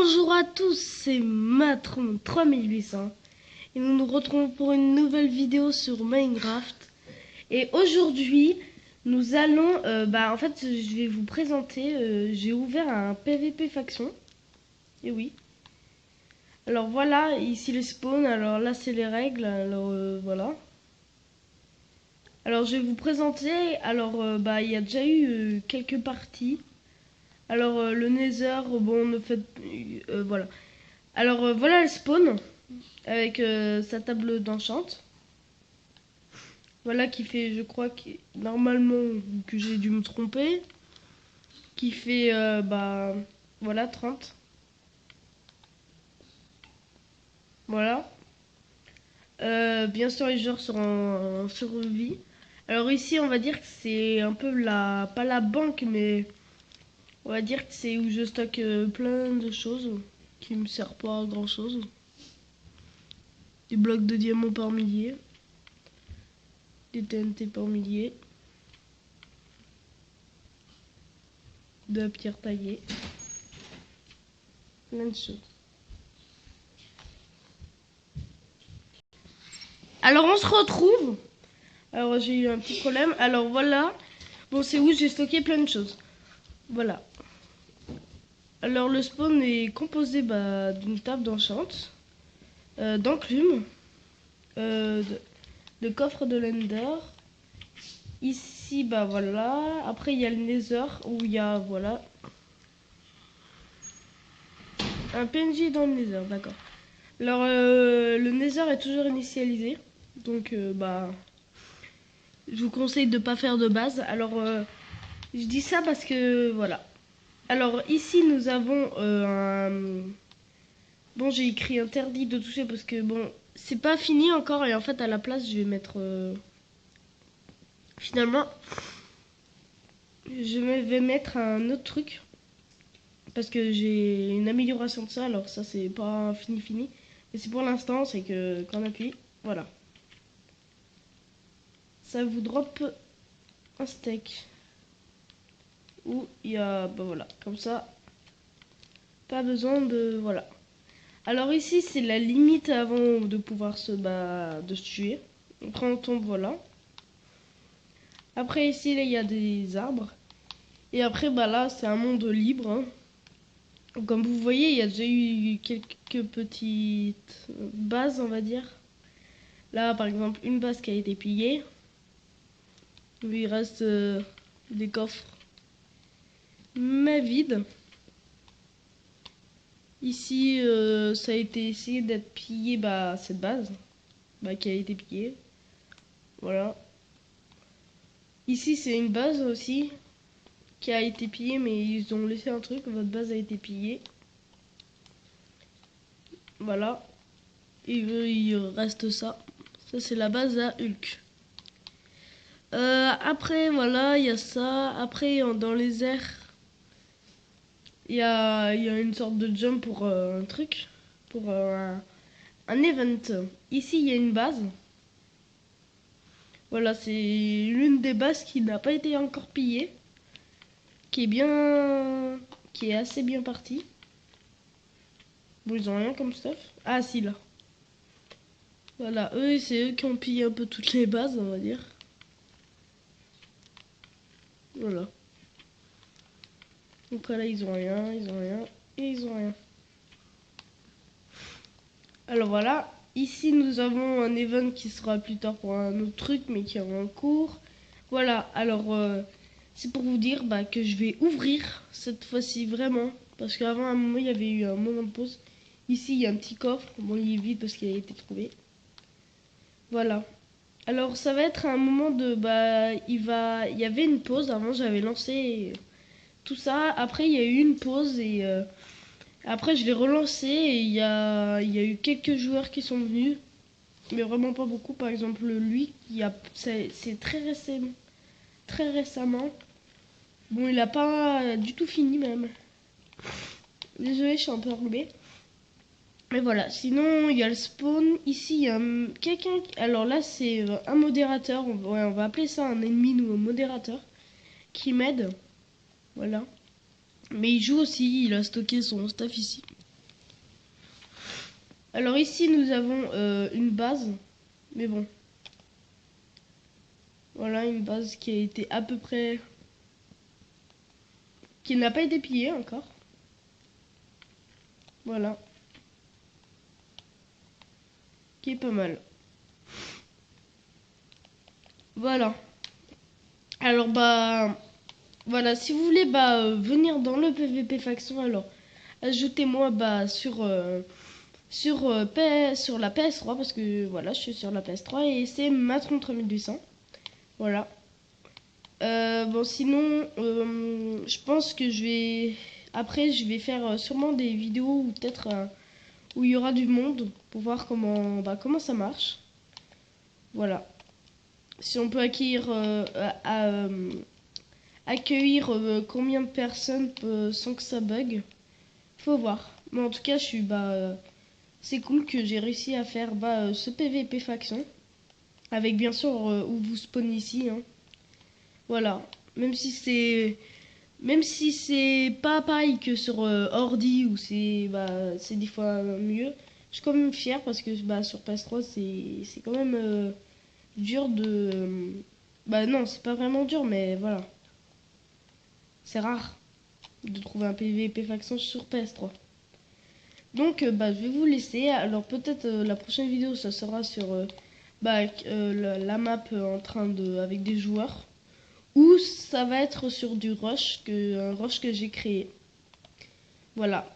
Bonjour à tous, c'est Matron 3800 et nous nous retrouvons pour une nouvelle vidéo sur Minecraft. Et aujourd'hui, nous allons, en fait, je vais vous présenter, j'ai ouvert un PVP faction. Et oui. Alors voilà, ici les spawns, alors là c'est les règles, alors voilà. Alors je vais vous présenter, alors il y a déjà eu quelques parties. Alors le Nether, bon, ne fait, voilà. Alors voilà le spawn avec sa table d'enchant. Voilà qui fait, je crois que normalement que j'ai dû me tromper, qui fait voilà 30. Voilà. Bien sûr les joueurs seront en survie. Alors ici on va dire que c'est un peu la, pas la banque, mais on va dire que c'est où je stocke plein de choses qui me servent pas à grand chose. Des blocs de diamants par milliers. Des TNT par milliers. De la pierre taillée. Plein de choses. Alors on se retrouve. Alors j'ai eu un petit problème. Alors voilà. Bon, c'est où j'ai stocké plein de choses. Voilà. Alors le spawn est composé d'une table d'enchant, d'enclume, de coffre de l'Ender. Ici, voilà. Après, il y a le Nether où il y a, voilà, un PNJ dans le Nether, d'accord. Alors, le Nether est toujours initialisé. Donc, je vous conseille de ne pas faire de base. Alors, je dis ça parce que, voilà. Alors, ici, nous avons un... Bon, j'ai écrit interdit de toucher parce que, bon, c'est pas fini encore. Et en fait, à la place, je vais mettre... Finalement, je vais mettre un autre truc. Parce que j'ai une amélioration de ça. Alors, ça, c'est pas fini. Mais c'est pour l'instant, c'est que quand on appuie, voilà. Ça vous drop un steak. Où il y a, voilà, comme ça. Pas besoin de, voilà. Alors ici, c'est la limite avant de pouvoir de se tuer. Après, on tombe, voilà. Après, ici, là, il y a des arbres. Et après, là, c'est un monde libre. Hein. Comme vous voyez, il y a déjà eu quelques petites bases, on va dire. Là, par exemple, une base qui a été pillée. Il reste des coffres, mais vides. Ici, ça a été essayé d'être pillé, cette base, qui a été pillée. Voilà. Ici, c'est une base aussi qui a été pillée, mais ils ont laissé un truc. Votre base a été pillée. Voilà. Et il reste ça. Ça, c'est la base à Hulk. Après, voilà, il y a ça. Après, dans les airs, il y a une sorte de jump pour un truc. Pour un event. Ici, il y a une base. Voilà, c'est l'une des bases qui n'a pas été encore pillée. Qui est assez bien partie. Bon, ils ont rien comme stuff. Ah, si, là. Voilà, c'est eux qui ont pillé un peu toutes les bases, on va dire. Voilà. Donc là, ils ont rien, et ils ont rien. Alors voilà, ici nous avons un event qui sera plus tard pour un autre truc, mais qui est en cours. Voilà, alors c'est pour vous dire que je vais ouvrir cette fois-ci vraiment. Parce qu'avant, à un moment, il y avait eu un moment de pause. Ici, il y a un petit coffre. Bon, il est vide parce qu'il a été trouvé. Voilà. Alors, ça va être un moment de... il y avait une pause. Avant, j'avais lancé tout ça. Après, il y a eu une pause et... après, je l'ai relancé et il y a eu quelques joueurs qui sont venus. Mais vraiment pas beaucoup. Par exemple, lui, c'est très récemment. Bon, il a pas du tout fini même. Désolé, je suis un peu enrhumée. Mais voilà, sinon il y a le spawn. Ici, il y a quelqu'un. Alors là, c'est un modérateur. On va appeler ça un ennemi ou un modérateur qui m'aide. Voilà. Mais il joue aussi, il a stocké son stuff ici. Alors ici nous avons une base, mais bon. Voilà une base qui a été à peu près... qui n'a pas été pillée encore. Voilà. Qui est pas mal. Voilà. Alors bah... Voilà, si vous voulez venir dans le PVP faction, alors ajoutez-moi sur la PS3 parce que voilà, je suis sur la PS3 et c'est Matron 3800. Voilà. Bon, sinon, je pense que après, je vais faire sûrement des vidéos ou peut-être où il y aura du monde pour voir comment ça marche. Voilà. Si on peut accueillir combien de personnes sans que ça bug, faut voir. Mais en tout cas, c'est cool que j'ai réussi à faire ce PVP faction. Avec bien sûr où vous spawn ici. Hein. Voilà. Même si c'est pas pareil que sur ordi où c'est 10 fois mieux. Je suis quand même fier parce que sur PS3 c'est quand même dur non, c'est pas vraiment dur mais voilà. C'est rare de trouver un PVP faction sur PS3. Donc je vais vous laisser. Alors peut-être la prochaine vidéo ça sera sur la map avec des joueurs. Ou ça va être sur un rush que j'ai créé. Voilà.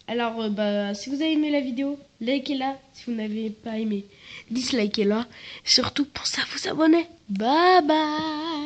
Alors si vous avez aimé la vidéo, likez-la. Si vous n'avez pas aimé, dislikez-la. Surtout pensez à vous abonner. Bye bye.